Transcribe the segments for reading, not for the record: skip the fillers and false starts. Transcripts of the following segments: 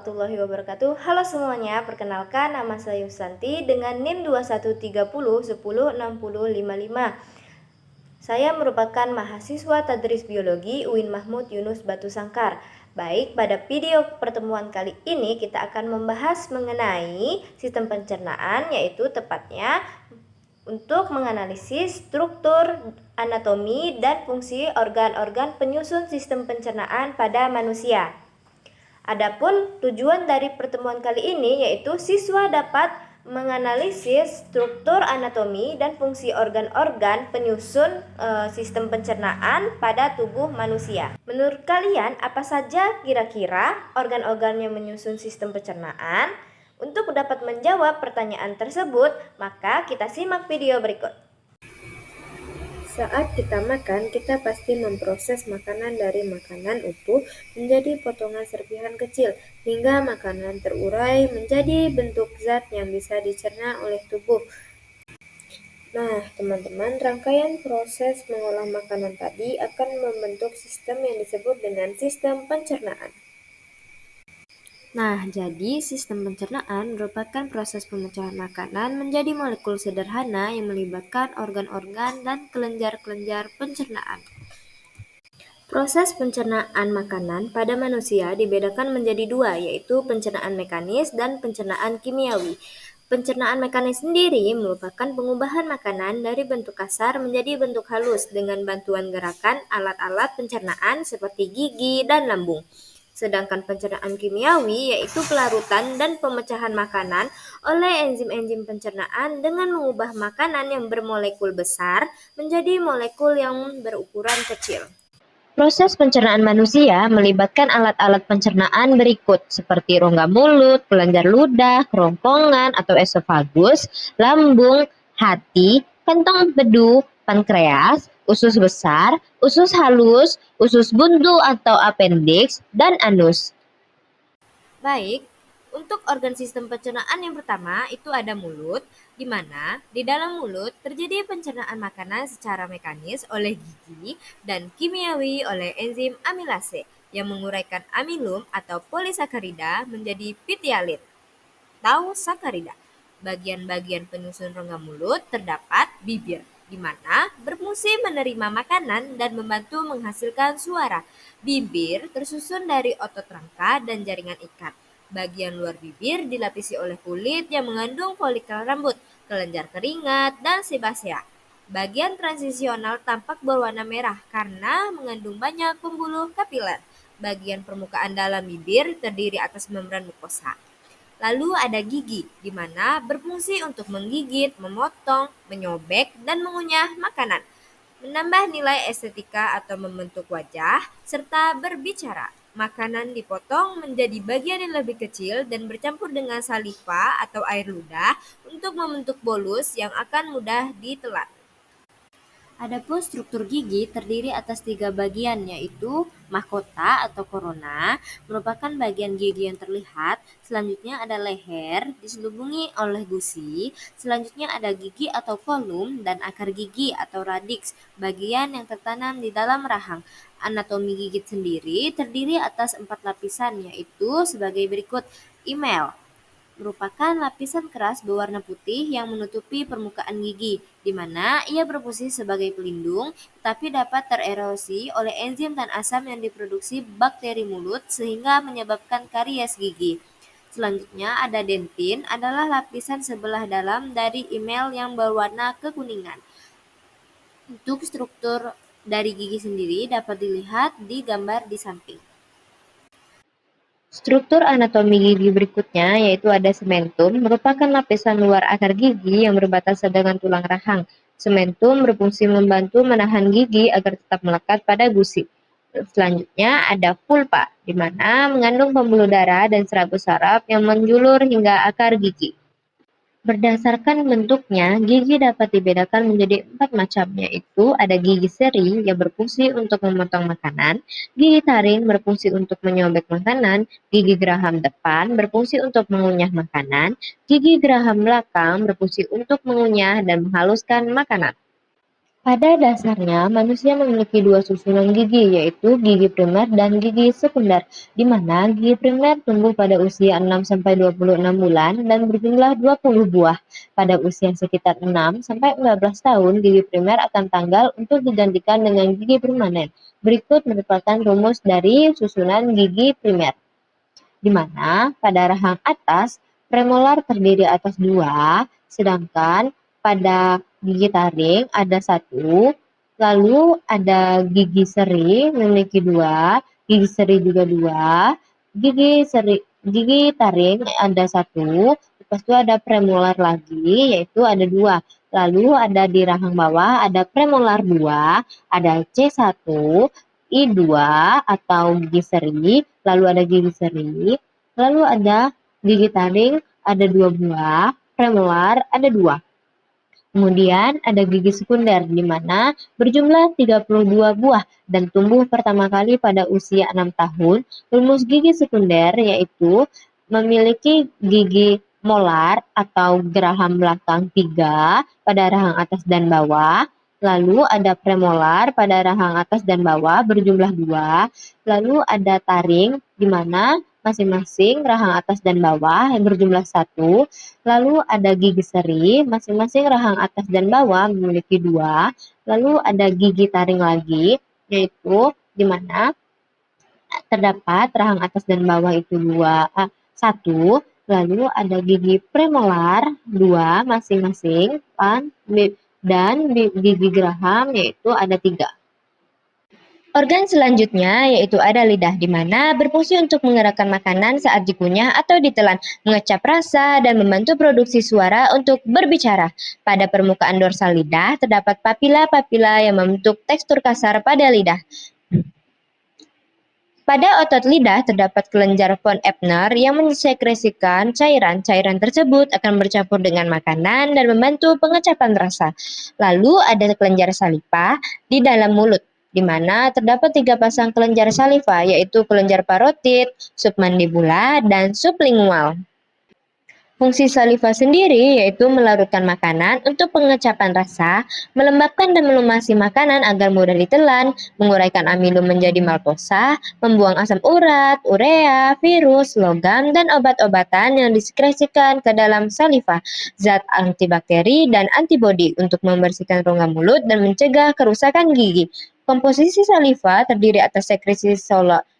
warahmatullahi wabarakatuh. Halo semuanya, perkenalkan nama saya Yusanti dengan NIM 2130106055. Saya merupakan mahasiswa Tadris Biologi UIN Mahmud Yunus Batu Sangkar. Baik, pada video pertemuan kali ini kita akan membahas mengenai sistem pencernaan, yaitu tepatnya untuk menganalisis struktur, anatomi, dan fungsi organ-organ penyusun sistem pencernaan pada manusia. Adapun tujuan dari pertemuan kali ini yaitu siswa dapat menganalisis struktur, anatomi, dan fungsi organ-organ penyusun sistem pencernaan pada tubuh manusia. Menurut kalian, apa saja kira-kira organ-organ yang menyusun sistem pencernaan? Untuk dapat menjawab pertanyaan tersebut, maka kita simak video berikut. Saat kita makan, kita pasti memproses makanan dari makanan utuh menjadi potongan serpihan kecil, hingga makanan terurai menjadi bentuk zat yang bisa dicerna oleh tubuh. Nah, teman-teman, rangkaian proses mengolah makanan tadi akan membentuk sistem yang disebut dengan sistem pencernaan. Nah, jadi sistem pencernaan merupakan proses pemecahan makanan menjadi molekul sederhana yang melibatkan organ-organ dan kelenjar-kelenjar pencernaan. Proses pencernaan makanan pada manusia dibedakan menjadi dua, yaitu pencernaan mekanis dan pencernaan kimiawi. Pencernaan mekanis sendiri merupakan pengubahan makanan dari bentuk kasar menjadi bentuk halus dengan bantuan gerakan alat-alat pencernaan seperti gigi dan lambung. Sedangkan pencernaan kimiawi yaitu pelarutan dan pemecahan makanan oleh enzim-enzim pencernaan dengan mengubah makanan yang bermolekul besar menjadi molekul yang berukuran kecil. Proses pencernaan manusia melibatkan alat-alat pencernaan berikut seperti rongga mulut, kelenjar ludah, kerongkongan atau esofagus, lambung, hati, kantong empedu, pankreas, usus besar, usus halus, usus buntu atau appendix, dan anus. Baik, untuk organ sistem pencernaan yang pertama itu ada mulut, di mana di dalam mulut terjadi pencernaan makanan secara mekanis oleh gigi dan kimiawi oleh enzim amilase yang menguraikan amilum atau polisakarida menjadi pitialin atau sakarida. Bagian-bagian penyusun rongga mulut terdapat bibir, di mana berfungsi menerima makanan dan membantu menghasilkan suara. Bibir tersusun dari otot rangka dan jaringan ikat. Bagian luar bibir dilapisi oleh kulit yang mengandung folikel rambut, kelenjar keringat, dan sebasea. Bagian transisional tampak berwarna merah karena mengandung banyak pembuluh kapiler. Bagian permukaan dalam bibir terdiri atas membran mukosa. Lalu ada gigi, di mana berfungsi untuk menggigit, memotong, menyobek, dan mengunyah makanan, menambah nilai estetika atau membentuk wajah, serta berbicara. Makanan dipotong menjadi bagian yang lebih kecil dan bercampur dengan saliva atau air ludah untuk membentuk bolus yang akan mudah ditelan. Adapun struktur gigi terdiri atas 3 bagian, yaitu mahkota atau korona, merupakan bagian gigi yang terlihat. Selanjutnya ada leher, diselubungi oleh gusi. Selanjutnya ada gigi atau kolum dan akar gigi atau radix, bagian yang tertanam di dalam rahang. Anatomi gigit sendiri terdiri atas 4 lapisan, yaitu sebagai berikut. Email merupakan lapisan keras berwarna putih yang menutupi permukaan gigi, di mana ia berfungsi sebagai pelindung, tetapi dapat tererosi oleh enzim dan asam yang diproduksi bakteri mulut sehingga menyebabkan karies gigi. Selanjutnya ada dentin, adalah lapisan sebelah dalam dari email yang berwarna kekuningan. Untuk struktur dari gigi sendiri dapat dilihat di gambar di samping. Struktur anatomi gigi berikutnya yaitu ada sementum, merupakan lapisan luar akar gigi yang berbatasan dengan tulang rahang. Sementum berfungsi membantu menahan gigi agar tetap melekat pada gusi. Selanjutnya ada pulpa, di mana mengandung pembuluh darah dan serabut saraf yang menjulur hingga akar gigi. Berdasarkan bentuknya, gigi dapat dibedakan menjadi 4 macam, yaitu ada gigi seri yang berfungsi untuk memotong makanan, gigi taring berfungsi untuk menyobek makanan, gigi geraham depan berfungsi untuk mengunyah makanan, gigi geraham belakang berfungsi untuk mengunyah dan menghaluskan makanan. Pada dasarnya, manusia memiliki dua susunan gigi, yaitu gigi primer dan gigi sekunder, di mana gigi primer tumbuh pada usia 6-26 bulan dan berjumlah 20 buah. Pada usia sekitar 6-14 tahun, gigi primer akan tanggal untuk digantikan dengan gigi permanen. Berikut merupakan rumus dari susunan gigi primer, di mana pada rahang atas premolar terdiri atas dua, sedangkan pada gigi taring ada satu, lalu ada gigi seri memiliki dua, gigi seri juga dua, gigi taring ada satu, lepas itu ada premolar lagi yaitu ada dua. Lalu ada di rahang bawah ada premolar dua, ada C1, I2 atau gigi seri, lalu ada gigi seri, lalu ada gigi taring ada dua buah, premolar ada dua. Kemudian ada gigi sekunder di mana berjumlah 32 buah dan tumbuh pertama kali pada usia 6 tahun. Rumus gigi sekunder yaitu memiliki gigi molar atau geraham belakang 3 pada rahang atas dan bawah. Lalu ada premolar pada rahang atas dan bawah berjumlah 2. Lalu ada taring di mana masing-masing rahang atas dan bawah yang berjumlah 1. Lalu ada gigi seri, masing-masing rahang atas dan bawah memiliki 2. Lalu ada gigi taring lagi, yaitu di mana terdapat rahang atas dan bawah itu 1. Lalu ada gigi premolar 2 masing-masing, dan gigi geraham yaitu ada 3. Organ selanjutnya yaitu ada lidah, di mana berfungsi untuk menggerakkan makanan saat dikunyah atau ditelan, mengecap rasa, dan membantu produksi suara untuk berbicara. Pada permukaan dorsal lidah terdapat papila-papila yang membentuk tekstur kasar pada lidah. Pada otot lidah terdapat kelenjar von Ebner yang mensekresikan cairan. Cairan tersebut akan bercampur dengan makanan dan membantu pengecapan rasa. Lalu ada kelenjar saliva di dalam mulut, di mana terdapat 3 pasang kelenjar saliva, yaitu kelenjar parotid, submandibula, dan sublingual. Fungsi saliva sendiri yaitu melarutkan makanan untuk pengecapan rasa, melembabkan dan melumasi makanan agar mudah ditelan, menguraikan amino menjadi maltosa, membuang asam urat, urea, virus, logam, dan obat-obatan yang disekresikan ke dalam saliva, zat antibakteri dan antibodi untuk membersihkan rongga mulut dan mencegah kerusakan gigi. Komposisi saliva terdiri atas sekresi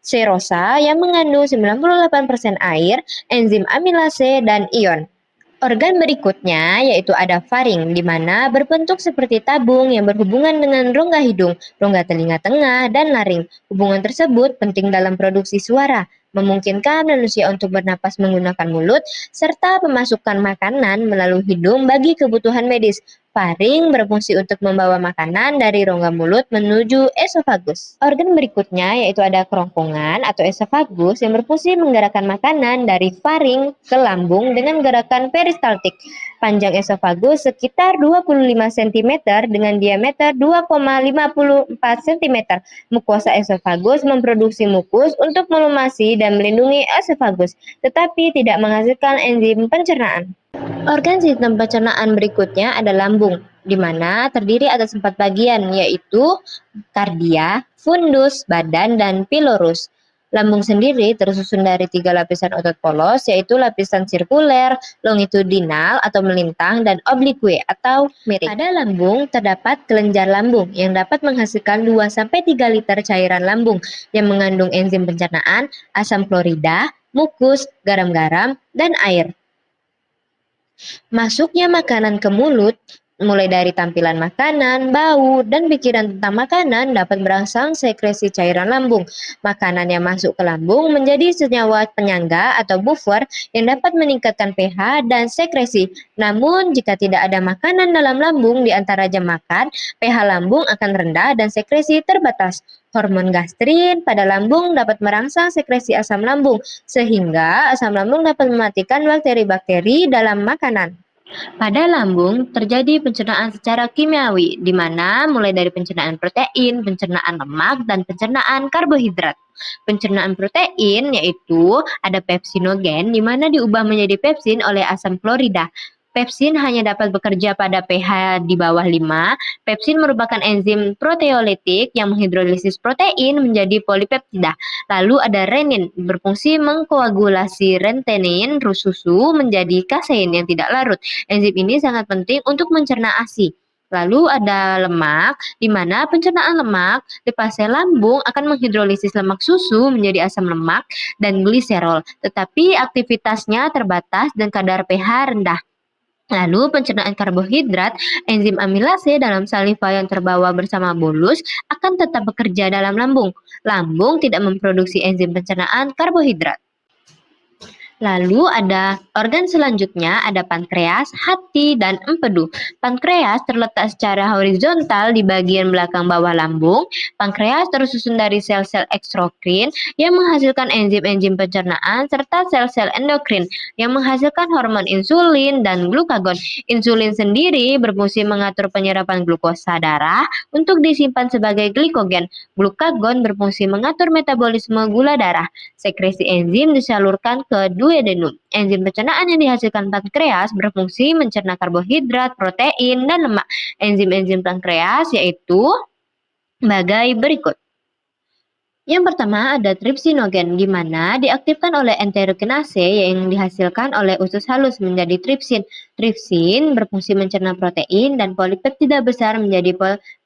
serosa yang mengandung 98% air, enzim amilase, dan ion. Organ berikutnya yaitu ada faring, di mana berbentuk seperti tabung yang berhubungan dengan rongga hidung, rongga telinga tengah, dan laring. Hubungan tersebut penting dalam produksi suara, memungkinkan manusia untuk bernapas menggunakan mulut, serta pemasukan makanan melalui hidung bagi kebutuhan medis. Faring berfungsi untuk membawa makanan dari rongga mulut menuju esofagus. Organ berikutnya yaitu ada kerongkongan atau esofagus yang berfungsi menggerakkan makanan dari faring ke lambung dengan gerakan peristaltik. Panjang esofagus sekitar 25 cm dengan diameter 2,54 cm. Mukosa esofagus memproduksi mukus untuk melumasi dan melindungi esofagus, tetapi tidak menghasilkan enzim pencernaan. Organ sistem pencernaan berikutnya ada lambung, di mana terdiri atas 4 bagian, yaitu kardia, fundus, badan, dan pilorus. Lambung sendiri tersusun dari 3 lapisan otot polos, yaitu lapisan sirkuler, longitudinal atau melintang, dan oblique atau miring. Pada lambung terdapat kelenjar lambung yang dapat menghasilkan 2-3 liter cairan lambung yang mengandung enzim pencernaan, asam klorida, mukus, garam-garam, dan air. Masuknya makanan ke mulut, mulai dari tampilan makanan, bau, dan pikiran tentang makanan dapat merangsang sekresi cairan lambung. Makanan yang masuk ke lambung menjadi senyawa penyangga atau buffer yang dapat meningkatkan pH dan sekresi. Namun, jika tidak ada makanan dalam lambung di antara jam makan, pH lambung akan rendah dan sekresi terbatas. Hormon gastrin pada lambung dapat merangsang sekresi asam lambung, sehingga asam lambung dapat mematikan bakteri-bakteri dalam makanan. Pada lambung terjadi pencernaan secara kimiawi, di mana mulai dari pencernaan protein, pencernaan lemak, dan pencernaan karbohidrat. Pencernaan protein yaitu ada pepsinogen, di mana diubah menjadi pepsin oleh asam klorida. Pepsin hanya dapat bekerja pada pH di bawah 5. Pepsin merupakan enzim proteolitik yang menghidrolisis protein menjadi polipeptida. Lalu ada renin, berfungsi mengkoagulasi rentenin susu menjadi kasein yang tidak larut. Enzim ini sangat penting untuk mencerna ASI. Lalu ada lemak, di mana pencernaan lemak di fase lambung akan menghidrolisis lemak susu menjadi asam lemak dan gliserol, tetapi aktivitasnya terbatas dan kadar pH rendah. Lalu pencernaan karbohidrat, enzim amilase dalam saliva yang terbawa bersama bolus akan tetap bekerja dalam lambung. Lambung tidak memproduksi enzim pencernaan karbohidrat. Lalu ada organ selanjutnya, ada pankreas, hati, dan empedu. Pankreas terletak secara horizontal di bagian belakang bawah lambung. Pankreas tersusun dari sel-sel ekstrokrin yang menghasilkan enzim-enzim pencernaan serta sel-sel endokrin yang menghasilkan hormon insulin dan glukagon. Insulin sendiri berfungsi mengatur penyerapan glukosa darah untuk disimpan sebagai glikogen. Glukagon berfungsi mengatur metabolisme gula darah. Sekresi enzim disalurkan ke duodenum. Enzim pencernaan yang dihasilkan pankreas berfungsi mencerna karbohidrat, protein, dan lemak. Enzim-enzim pankreas yaitu sebagai berikut. Yang pertama ada tripsinogen, di mana diaktifkan oleh enterokinase yang dihasilkan oleh usus halus menjadi tripsin. Tripsin berfungsi mencerna protein dan polipeptida besar menjadi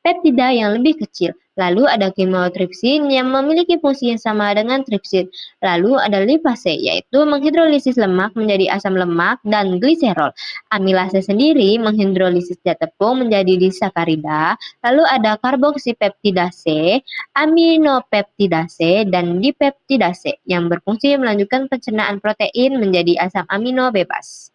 peptida yang lebih kecil. Lalu ada chymotrypsin yang memiliki fungsi yang sama dengan tripsin. Lalu ada lipase, yaitu menghidrolisis lemak menjadi asam lemak dan gliserol. Amilase sendiri menghidrolisis zat tepung menjadi disakarida. Lalu ada karboksipeptidase, aminopeptidase, dan dipeptidase yang berfungsi melanjutkan pencernaan protein menjadi asam amino bebas.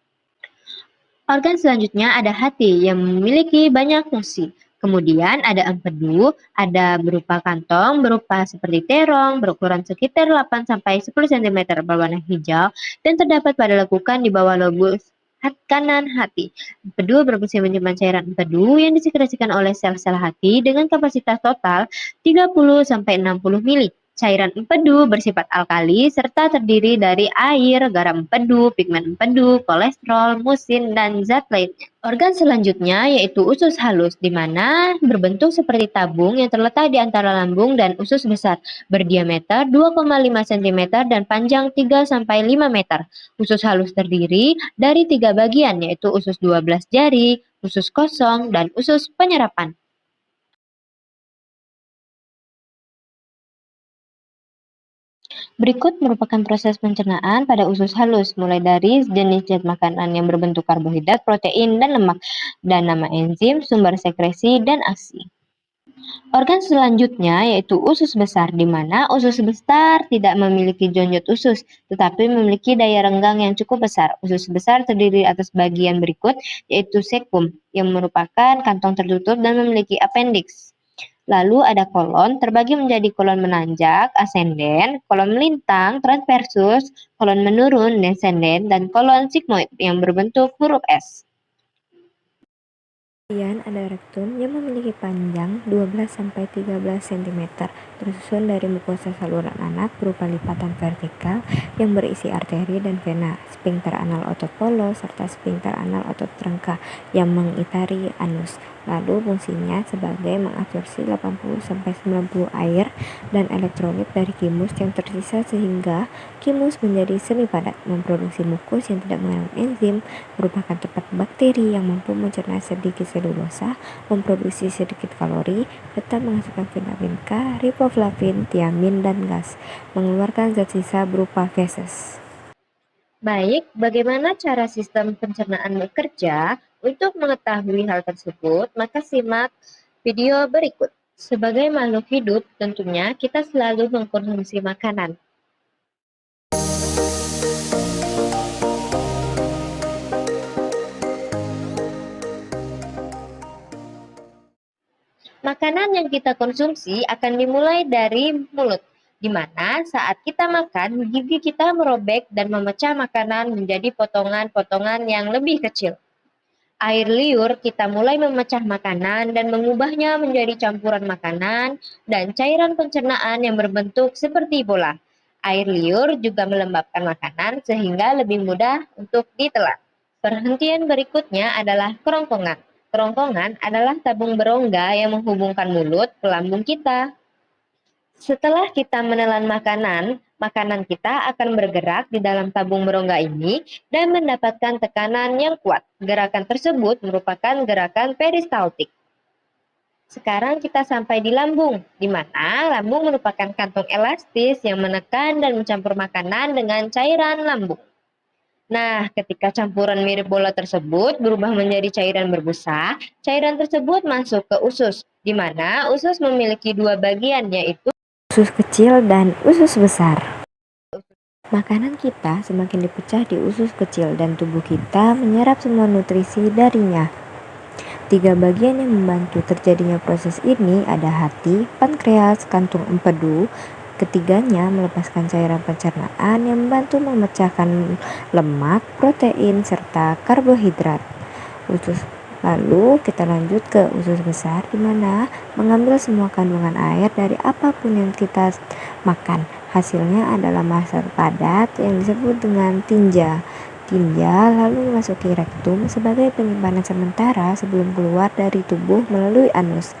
Organ selanjutnya ada hati yang memiliki banyak fungsi. Kemudian ada empedu, ada berupa kantong, berupa seperti terong, berukuran sekitar 8-10 cm berwarna hijau, dan terdapat pada lekukan di bawah lobus kanan hati. Empedu berfungsi menyimpan cairan empedu yang disekresikan oleh sel-sel hati dengan kapasitas total 30-60 mili. Cairan empedu bersifat alkali serta terdiri dari air, garam empedu, pigmen empedu, kolesterol, musin, dan zat lainnya. Organ selanjutnya yaitu usus halus, di mana berbentuk seperti tabung yang terletak di antara lambung dan usus besar, berdiameter 2,5 cm dan panjang 3-5 meter. Usus halus terdiri dari 3 bagian, yaitu usus 12 jari, usus kosong, dan usus penyerapan. Berikut merupakan proses pencernaan pada usus halus, mulai dari jenis zat makanan yang berbentuk karbohidrat, protein, dan lemak, dan nama enzim, sumber sekresi, dan aksi. Organ selanjutnya yaitu usus besar, di mana usus besar tidak memiliki jonjot usus, tetapi memiliki daya renggang yang cukup besar. Usus besar terdiri atas bagian berikut, yaitu sekum, yang merupakan kantong tertutup dan memiliki appendix. Lalu ada kolon, terbagi menjadi kolon menanjak, ascendent, kolon melintang, transversus, kolon menurun, descendent, dan kolon sigmoid yang berbentuk huruf S. Kemudian ada rektum yang memiliki panjang 12-13 cm, tersusun dari mukosa saluran anak berupa lipatan vertikal yang berisi arteri dan vena, sphincter anal otot polos, serta sphincter anal otot trengka yang mengitari anus. Lalu fungsinya sebagai mengabsorpsi 80-90 air dan elektrolit dari kimus yang tersisa sehingga kimus menjadi semi padat, memproduksi mukus yang tidak mengandung enzim, merupakan tempat bakteri yang mampu mencerna sedikit selulosa, memproduksi sedikit kalori, tetap menghasilkan vitamin K, riboflavin, tiamin, dan gas, mengeluarkan zat sisa berupa feses. Baik, bagaimana cara sistem pencernaan bekerja? Untuk mengetahui hal tersebut, maka simak video berikut. Sebagai makhluk hidup, tentunya kita selalu mengkonsumsi makanan. Makanan yang kita konsumsi akan dimulai dari mulut, di mana saat kita makan, gigi kita merobek dan memecah makanan menjadi potongan-potongan yang lebih kecil. Air liur kita mulai memecah makanan dan mengubahnya menjadi campuran makanan dan cairan pencernaan yang berbentuk seperti bola. Air liur juga melembabkan makanan sehingga lebih mudah untuk ditelan. Perhentian berikutnya adalah kerongkongan. Kerongkongan adalah tabung berongga yang menghubungkan mulut ke lambung kita. Setelah kita menelan makanan, makanan kita akan bergerak di dalam tabung berongga ini dan mendapatkan tekanan yang kuat. Gerakan tersebut merupakan gerakan peristaltik. Sekarang kita sampai di lambung, di mana lambung merupakan kantong elastis yang menekan dan mencampur makanan dengan cairan lambung. Nah, ketika campuran mirip bola tersebut berubah menjadi cairan berbusa, cairan tersebut masuk ke usus, di mana usus memiliki dua bagian, yaitu Usus kecil dan usus besar. Makanan kita semakin dipecah di usus kecil dan tubuh kita menyerap semua nutrisi darinya. 3 bagian yang membantu terjadinya proses ini ada hati, pankreas, kantung empedu. Ketiganya melepaskan cairan pencernaan yang membantu memecahkan lemak, protein, serta karbohidrat. Lalu kita lanjut ke usus besar, di mana mengambil semua kandungan air dari apapun yang kita makan. Hasilnya adalah massa padat yang disebut dengan tinja. Tinja lalu memasuki rektum sebagai penyimpanan sementara sebelum keluar dari tubuh melalui anus.